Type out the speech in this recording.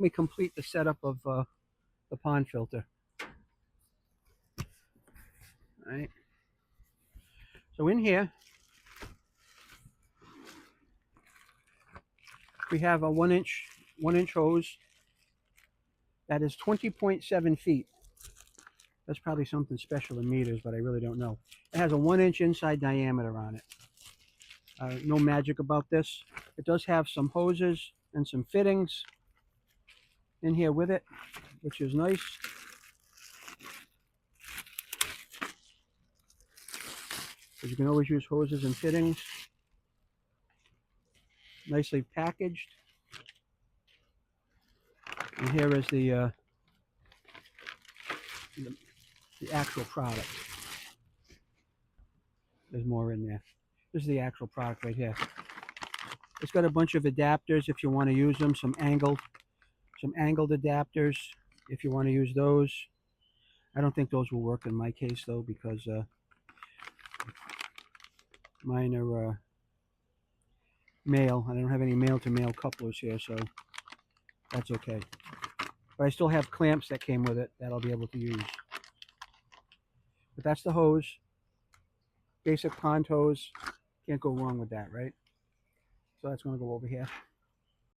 Let me complete the setup of the pond filter. All right. So in here, we have a 1-inch hose that is 20.7 feet. That's probably something special in meters, but I really don't know. It has a 1-inch inside diameter on it. No magic about this. It does have some hoses and some fittings in here with it, which is nice. Because you can always use hoses and fittings. Nicely packaged. And here is the actual product. There's more in there. This is the actual product right here. It's got a bunch of adapters if you want to use them. Some angled adapters if you want to use those. I don't think those will work in my case though, because mine are male. I don't have any male-to-male couplers here, so that's okay. But I still have clamps that came with it that I'll be able to use. But that's the hose. Basic pond hose. Can't go wrong with that, right? So that's going to go over here.